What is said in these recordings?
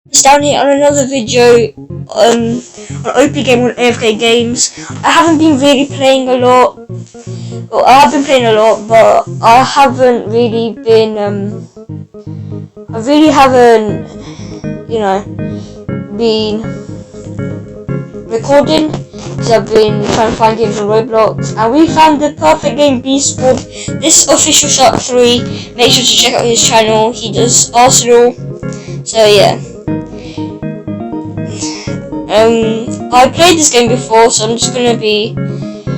It's down here on another video on OP Game on AFK Games. I haven't been really playing a lot. Well, I have been playing a lot, but I haven't really been, I really haven't, been recording, because I've been trying to find games on Roblox, and we found the perfect game, Beast Squad. This is Official Shark 3, make sure to check out his channel, he does Arsenal, so yeah. I played this game before, so I'm just gonna be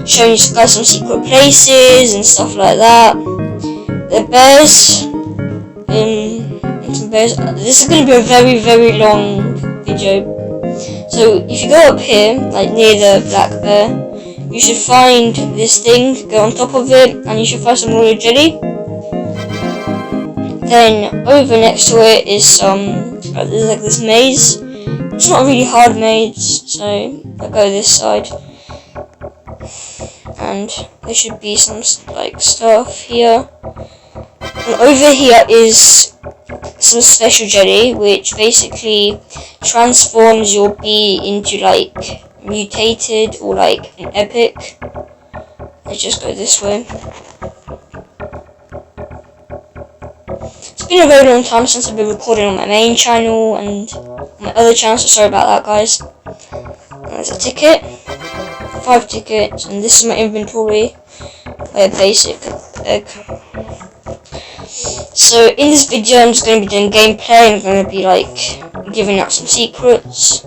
showing you guys some secret places and stuff like that. The bears, and some bears. This is gonna be a very, very long video. So if you go up here, like near the black bear, you should find this thing, go on top of it, and you should find some royal jelly. Then over next to it is some, there's like this maze. It's not a really hard maze, so I'll go this side. And there should be some like stuff here. And over here is some special jelly, which basically transforms your bee into like mutated or like an epic. Let's just go this way. It's been a very long time since I've been recording on my main channel and my other channel, so sorry about that, guys. There's a ticket, 5 tickets, and this is my inventory. A basic egg. So in this video, I'm just going to be doing gameplay, and I'm going to be like giving out some secrets.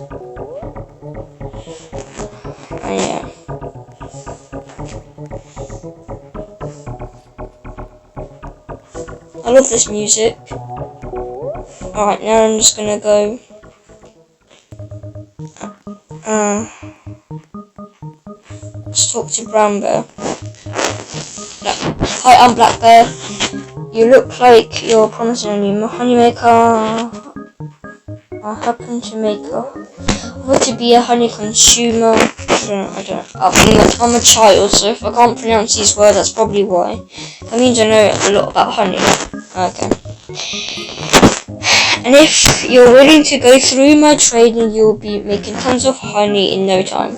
And yeah. I love this music. Alright, now I'm just gonna go. Let's talk to Brown Bear. Hi, I'm Black Bear. You look like you're promising a new honeymaker. I happen to make to be a honey consumer. I'm a child, so if I can't pronounce these words, that's probably why. That means I know a lot about honey. Okay. And if you're willing to go through my training, you'll be making tons of honey in no time.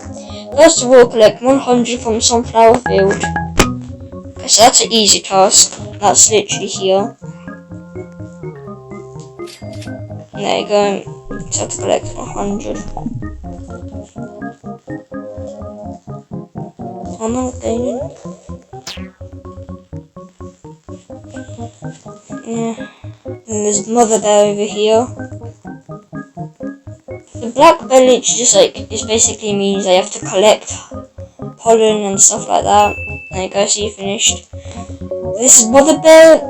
First of all, collect 100 from sunflower field. Okay, so that's an easy task. That's literally here. And there you go. Just have to collect 100. I'm not getting it. Yeah. And there's Mother Bear over here. The black bear literally just like, this basically means I have to collect pollen and stuff like that. There you go, so you finished. This Mother Bear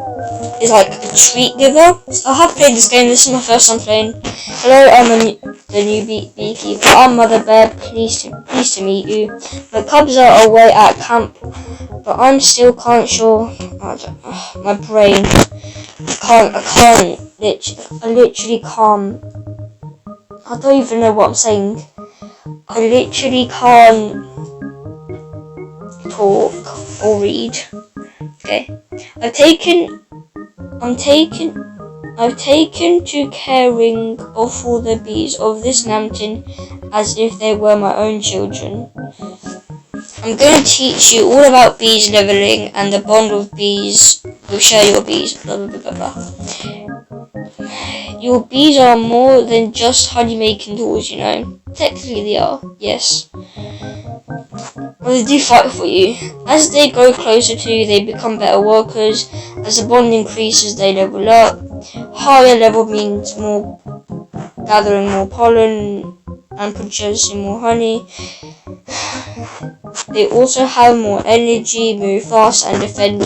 is like a treat giver. So I have played this game, this is my first time playing. Hello, I'm the new beekeeper. I'm Mother Bear, pleased to meet you. My cubs are away at camp, but I'm still can't sure. My brain. I literally can't. I don't even know what I'm saying. I literally can't talk or read. Okay. I've taken to caring of all the bees of this mountain as if they were my own children. I'm going to teach you all about bees leveling and the bond of bees. You'll share your bees. Blah, blah, blah, blah. Your bees are more than just honey making tools, you know. Technically they are, yes. But they do fight for you. As they grow closer to you, they become better workers. As the bond increases, they level up. Higher level means more gathering more pollen and producing more honey. They also have more energy, move fast, and defend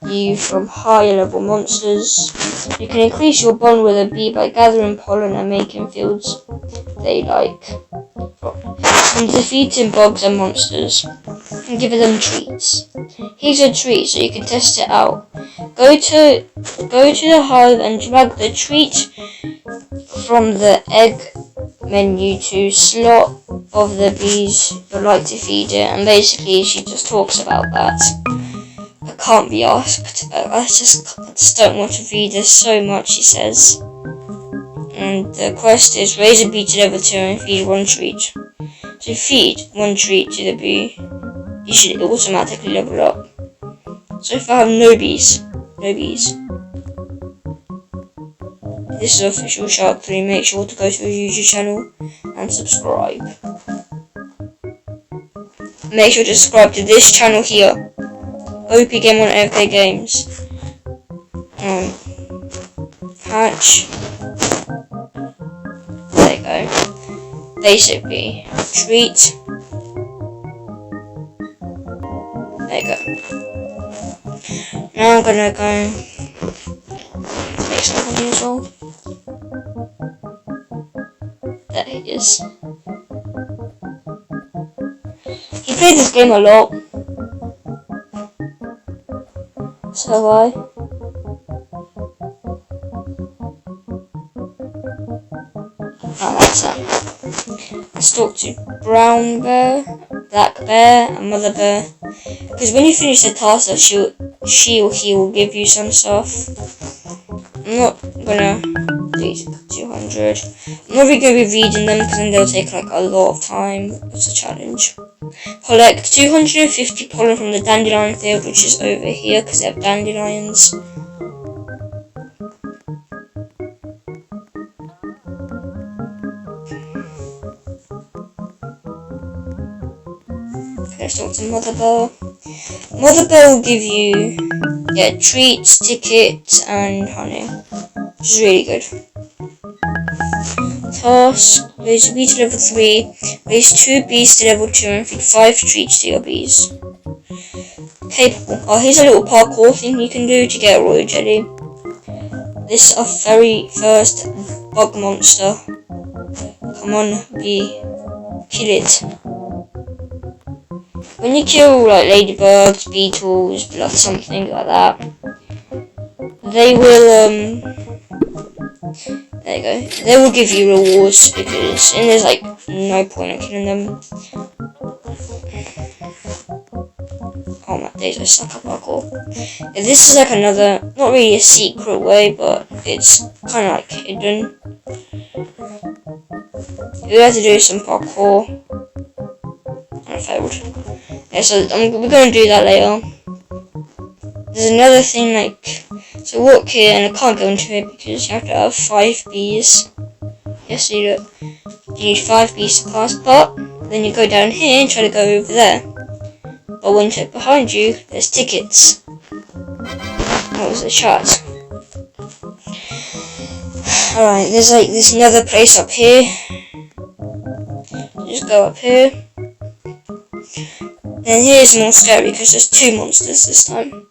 you from higher level monsters. You can increase your bond with a bee by gathering pollen and making fields they like, and defeating bugs and monsters, and giving them treats. Here's a treat so you can test it out. Go to the hive and drag the treat from the egg menu to slot of the bees you'd like to feed it, and basically she just talks about that. I can't be asked. I just don't want to read this so much, she says. And the quest is raise a bee to level 2 and feed 1 treat. So feed 1 treat to the bee, you should automatically level up. So if I have no bees, this is official Shark 3, make sure to go to his YouTube channel and subscribe. Make sure to subscribe to this channel here, OP Game on AFK Games. Hatch. There you go. Basically, treat. There you go. Now I'm gonna go make some honey as well. There he is. He played this game a lot. So have I. Oh, that's that. Let's talk to Brown Bear, Black Bear, and Mother Bear. Because when you finish the task, that she or he will give you some stuff. I'm not gonna do 200. I'm not really gonna be reading them because then they'll take like a lot of time. It's a challenge. Collect 250 pollen from the dandelion field, which is over here because they have dandelions. Let's talk to Mother Bear. Mother Bear will give you treats, tickets, and honey, which is really good. Task: raise a bee to level 3, raise 2 bees to level 2, and feed 5 treats to your bees. Capable. Oh, here's a little parkour thing you can do to get a royal jelly. This is our very first bug monster. Come on, bee. Kill it. When you kill like ladybugs, beetles, blood, something like that, they will there you go. They will give you rewards because and there's like no point in killing them. Oh my days, I suck at parkour. Yeah, this is like another, not really a secret way, but it's kind of like hidden. You have to do some parkour. I failed. Yeah, so we're going to do that later. There's another thing like, so walk here, and I can't go into it because you have to have 5 bees. Yes, you need 5 bees to pass, but then you go down here and try to go over there. But when you check behind you, there's tickets. That was the chat. Alright, there's like this another place up here. Just go up here. And here's more scary because there's 2 monsters this time.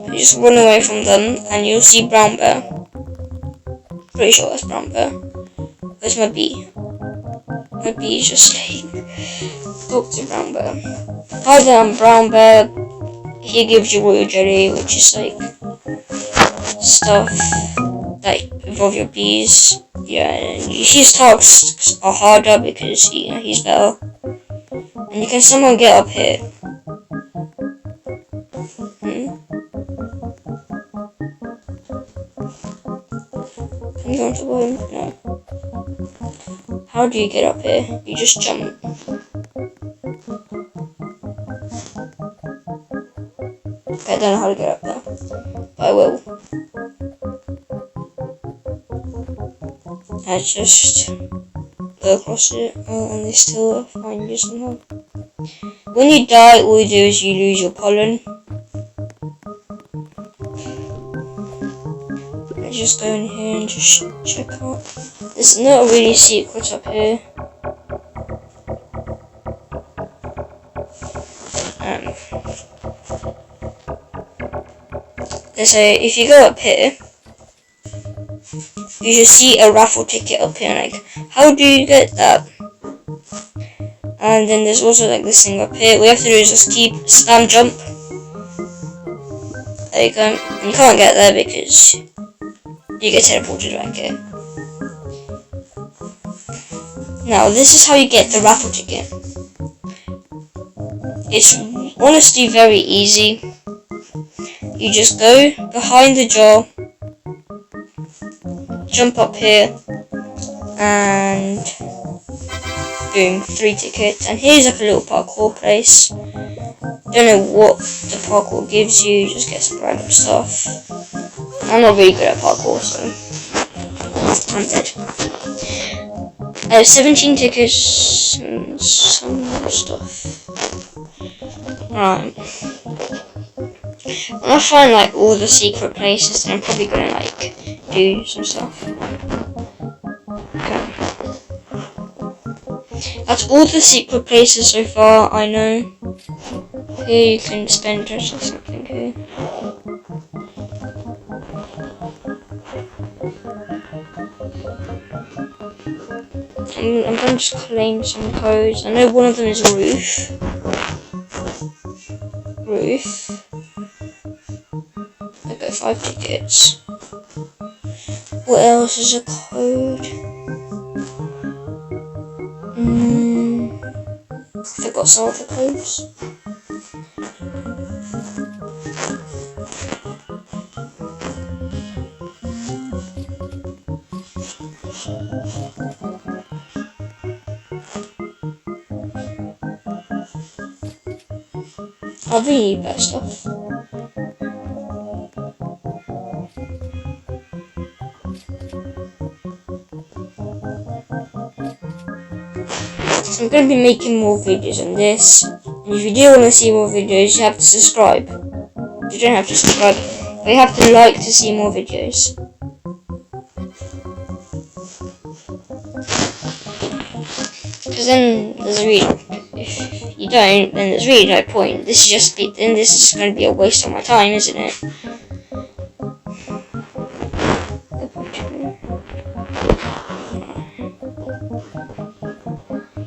You just run away from them and you'll see Brown Bear. Pretty sure that's Brown Bear. Where's my bee? My bee is just like, talk to Brown Bear. Hi there, I'm Brown Bear. He gives you royal jelly, which is like stuff that involve your bees. Yeah, and his tasks are harder because he's better. And you can somehow get up here. Can you go into the room? No. How do you get up here? You just jump. Okay, I don't know how to get up there. But I will. I just go across it, and they still find you somehow. When you die, all you do is you lose your pollen. I just go in here and just check out. There's not really secrets up here. If you go up here, you should see a raffle ticket up here. Like, how do you get that? And then there's also like this thing up here. What you have to do is just keep spam jump. There you go. And you can't get there because you get teleported back here. Now this is how you get the raffle ticket. It's honestly very easy. You just go behind the jar, jump up here, and boom, 3 tickets. And here's like a little parkour place. Don't know what the parkour gives you, just get some random stuff. I'm not really good at parkour, so I'm dead. I have 17 tickets and some more stuff. Right. When I find like all the secret places, then I'm probably gonna like do some stuff. Okay. That's all the secret places so far, I know. Here you can spend just something here. I'm gonna just claim some codes. I know one of them is roof. I got 5 tickets. What else is a code? I forgot some of the codes. I really need that stuff. So I'm going to be making more videos on this. And if you do want to see more videos, you have to subscribe. You don't have to subscribe, but you have to like to see more videos. Because then there's a reason. If you don't, then there's really no point. This is going to be a waste of my time, isn't it?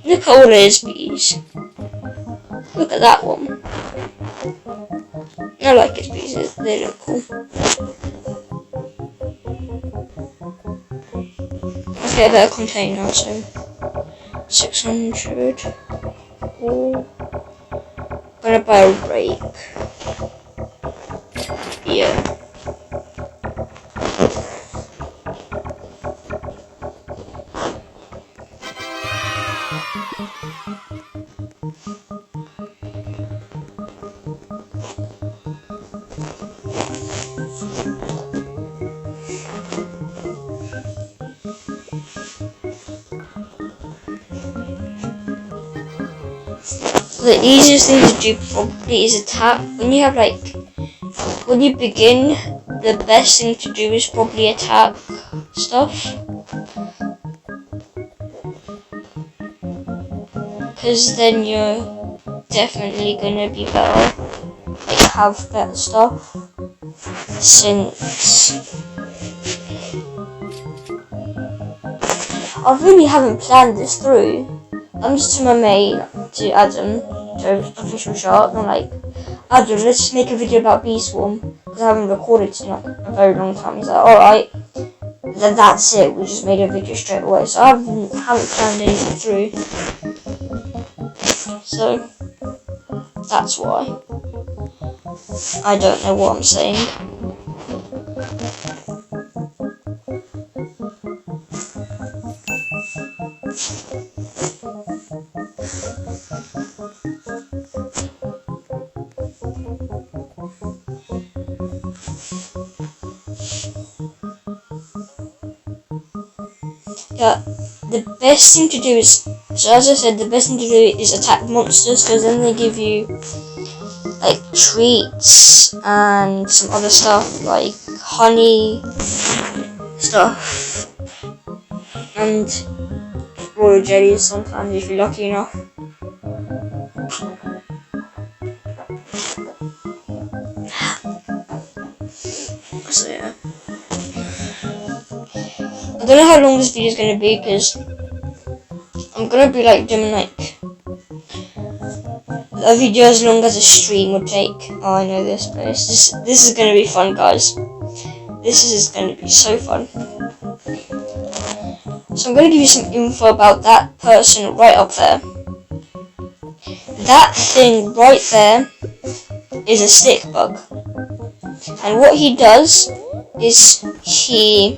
Look at all those bees. Look at that one. I like his bees, they look cool. Okay, I better container, so 600. Oh. I'm gonna buy a rake. Yeah. The easiest thing to do probably is attack. When you begin, the best thing to do is probably attack stuff. Because then you're definitely gonna be better, like have better stuff. Since I really haven't planned this through. I'm just to my mate, to Adam, to Official Shark, and I'm like, Adam, let's just make a video about Bee Swarm, because I haven't recorded in like a very long time. He's like, alright, then that's it, we just made a video straight away, so I haven't planned anything through, so, that's why. I don't know what I'm saying. Yeah, the best thing to do is, so as I said, the best thing to do is attack monsters, because then they give you like treats and some other stuff like honey stuff and royal jellies sometimes if you're lucky enough. So yeah. I don't know how long this video is going to be, because I'm going to be like doing like a video as long as a stream would take. Oh, I know this place. This is going to be fun, guys. This is going to be so fun. So I'm going to give you some info about that person right up there. That thing right there is a stick bug. And what he does is he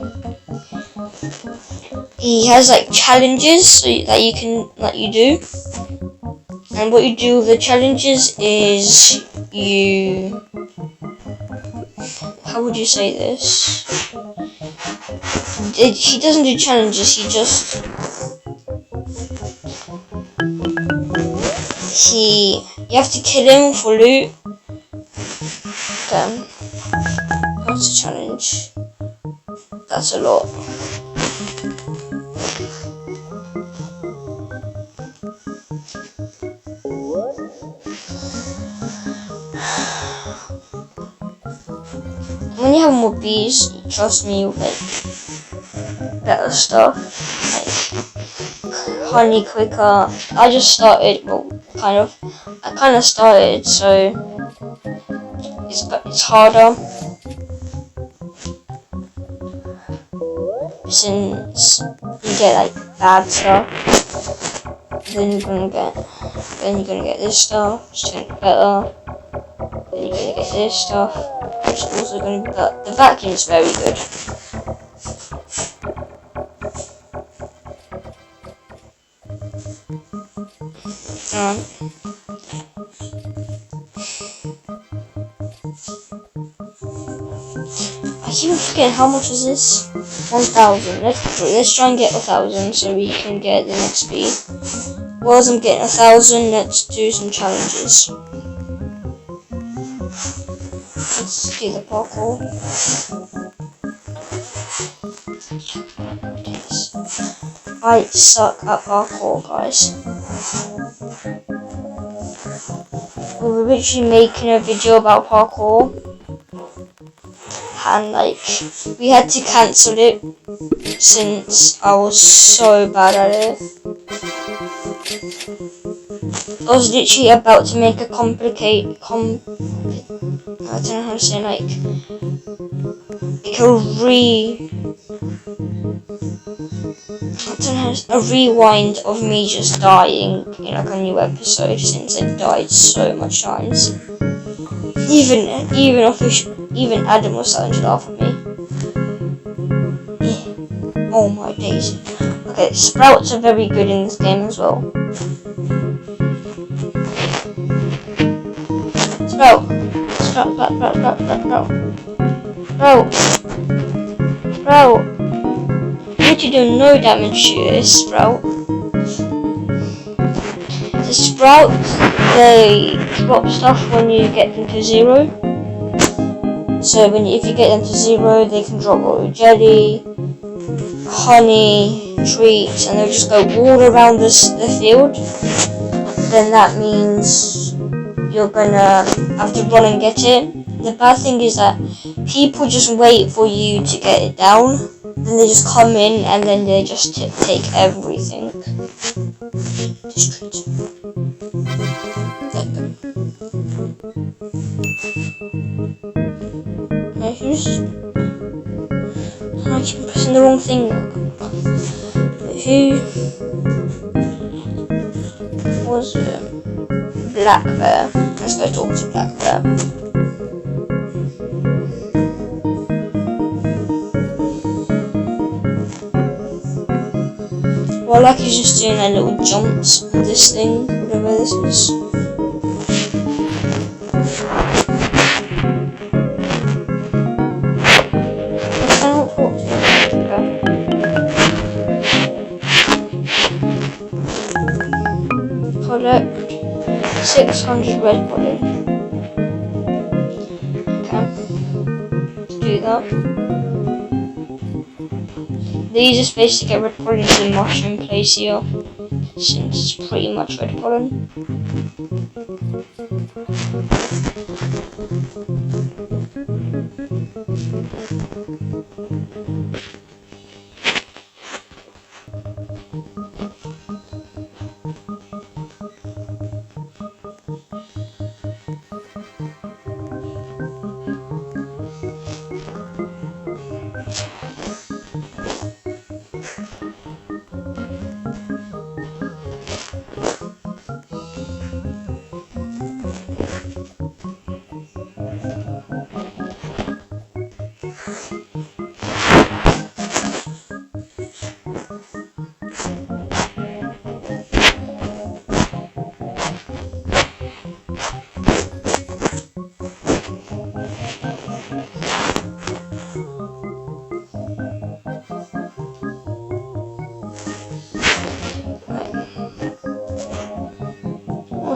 he has like challenges that you can do, and what you do with the challenges is how would you say this? He doesn't do challenges. You have to kill him for loot. Okay. That's a challenge. That's a lot. When you have more bees, trust me, you'll get better stuff. Like honey quicker. I just started, well, I kind of started, so it's harder. Since you get like bad stuff, then you're gonna get this stuff, it's gonna get better. Then you're gonna get this stuff, which is also gonna be better. The vacuum is very good. I keep forgetting how much is this? 1,000. Let's try and get 1,000 so we can get the next speed. Whilst I'm getting 1,000, let's do some challenges. Let's do the parkour. I suck at parkour, guys. We were literally making a video about parkour, and like we had to cancel it since I was so bad at it. I was literally about to make a I don't know how to say, like a rewind of me just dying in like a new episode, since I died so much times. Even Adam was starting to laugh at me. Yeah. Oh my days. Okay, sprouts are very good in this game as well. Sprout. You need to do no damage to this Sprout. The Sprouts, they drop stuff when you get them to 0. So if you get them to 0, they can drop royal jelly, honey, treats, and they'll just go all around the field. Then that means you're gonna have to run and get it. The bad thing is that people just wait for you to get it down, then they just come in and then they just take everything. Just treat. I keep pressing the wrong thing. Who was Black Bear? Let's go talk to Black Bear. Well, like he's just doing like little jumps on this thing, whatever this is. Collect 600 red pollen. Okay, let's do that. The easiest place to get red pollen is the mushroom place here, since it's pretty much red pollen.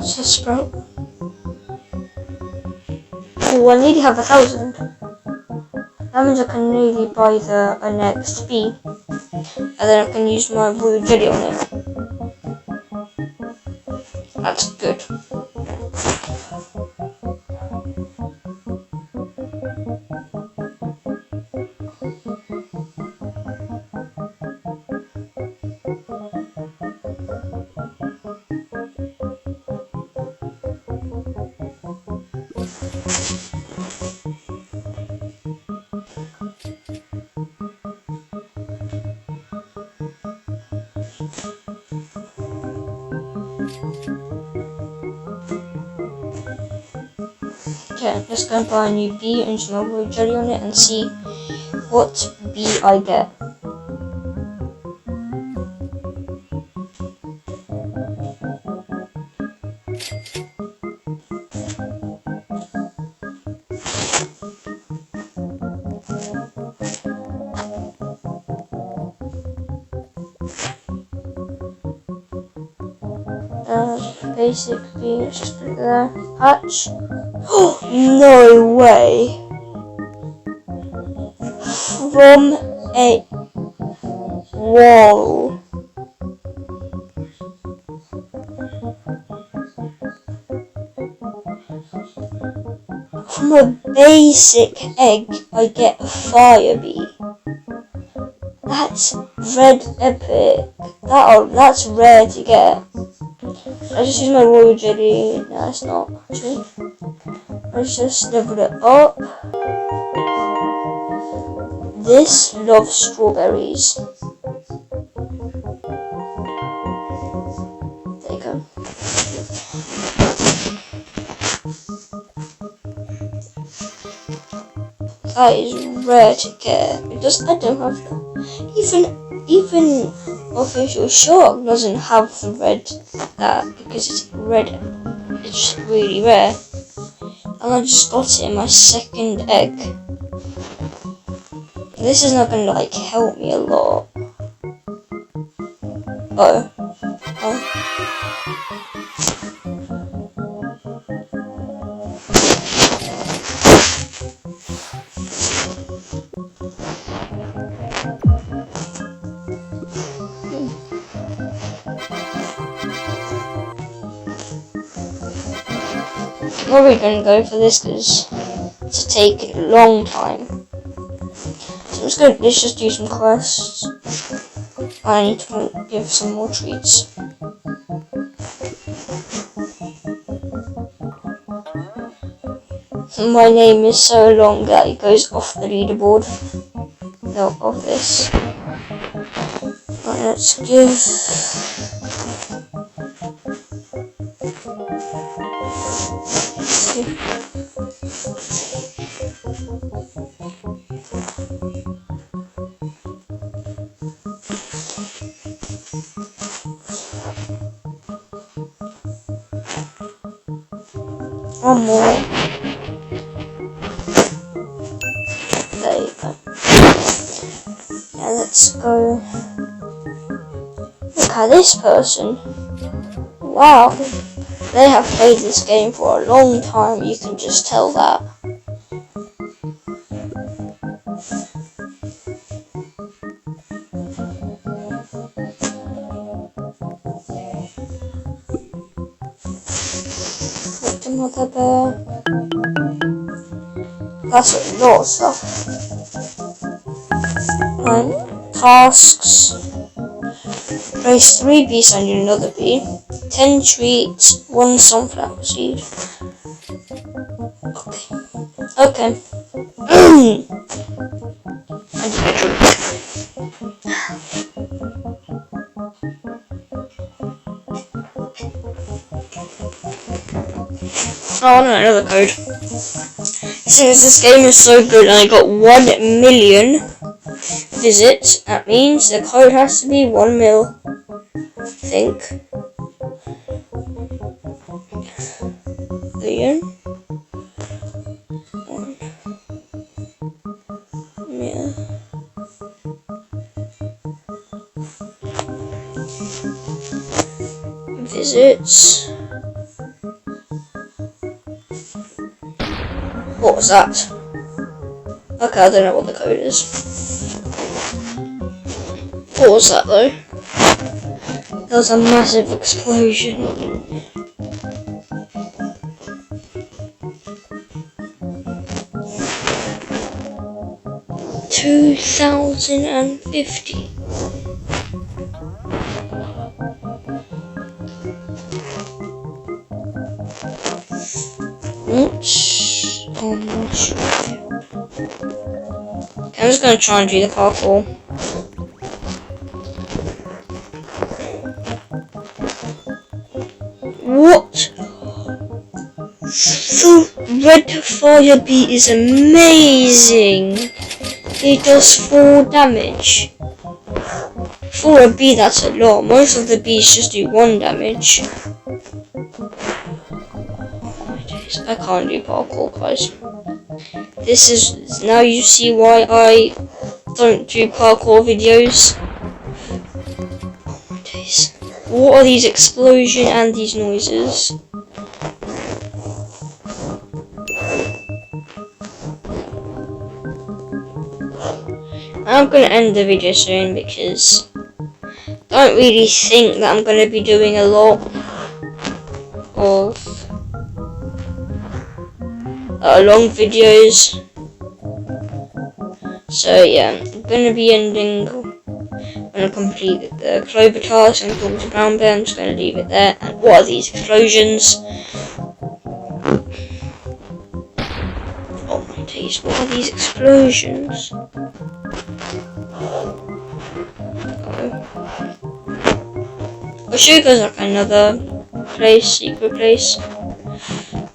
What's a sprout? Oh, I nearly have 1,000. That means I can nearly buy the next bee. And then I can use my royal jelly on it. That's good. Okay, let's go and buy a new bee and use my royal jelly on it and see what bee I get. Basically, let's just put it there. Hatch. No way! From a wall. From a basic egg, I get a fire bee. That's red epic. That's rare to get. I just use my royal jelly. No, it's not actually. Let's just level it up. This loves strawberries. There you go. That is rare to get. I don't have that. Even Official Shark doesn't have the red because it's red. It's really rare. And I just got it in my second egg. This is not gonna help me a lot. Oh. I'm probably gonna go for this because it's take a long time. So let's just do some quests. I need to give some more treats. My name is so long that it goes off the leaderboard. No, of this. Right, let's give. One more. There you go. Yeah, let's go. Look at this person. Wow. They have played this game for a long time, you can just tell that. Mother bear. That's a lot of stuff. And tasks. Raise 3 bees and another bee. 10 treats, 1 sunflower seed. Okay. Oh no, another code. Since this game is so good and I got 1 million visits, that means the code has to be 1 mil. I think. Million. 1 mil. Visits. What was that? Okay, I don't know what the code is. What was that though? There was a massive explosion. $2,050. Oops. Oh my shit. Okay, I'm just gonna try and do the parkour. What? The red fire beat is amazing. It does 4 damage. For a bee, that's a lot. Most of the bees just do 1 damage. I can't do parkour, guys. This is, now you see why I don't do parkour videos. Oh my days. What are these explosions and these noises? I'm gonna end the video soon because I don't really think that I'm gonna be doing a lot of long videos. So yeah, I'm gonna be ending when I complete the Clover task and talk to Brown Bear. I'm just gonna leave it there. And what are these explosions? Oh my days, what are these explosions? I'll show you guys like another place, secret place.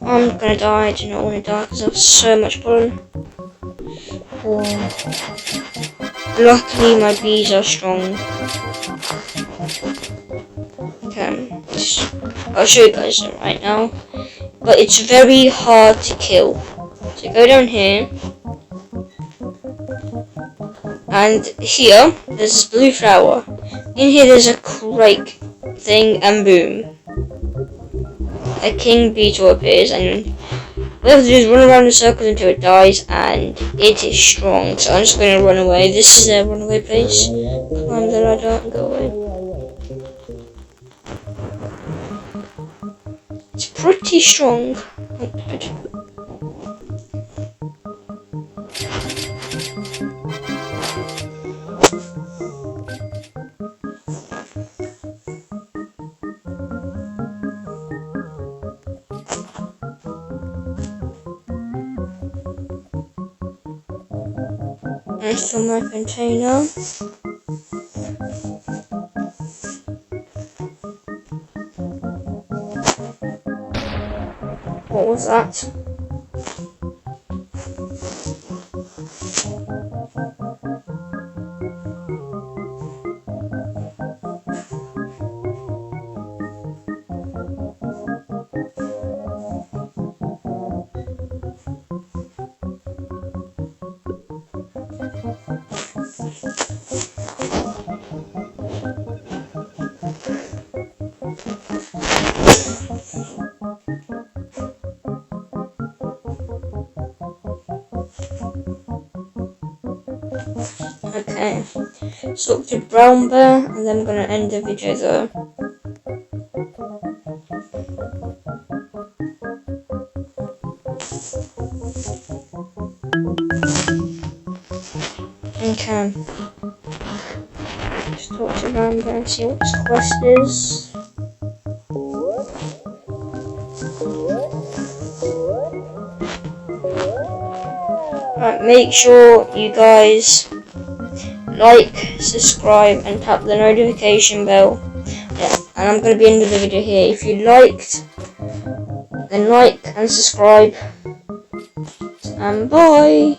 I'm gonna die, I do not want to die because I have so much pollen. Oh. Luckily my bees are strong. Okay, I'll show you guys them right now. But it's very hard to kill. So go down here. And here, there's this blue flower. In here there's a crate thing and boom. A king beetle appears and what we have to do is run around in circles until it dies and it is strong. So I'm just going to run away. This is a runaway place. Climb the ladder and go away. It's pretty strong. Oh, good. Let's fill my container. What was that? Okay, so to Brown Bear, and then I'm gonna end the video there. Okay, let's talk to Brown Bear and see what his quest is. Right, make sure you guys like, subscribe, and tap the notification bell. Yeah, and I'm going to be ending the video here. If you liked, then like and subscribe. And bye!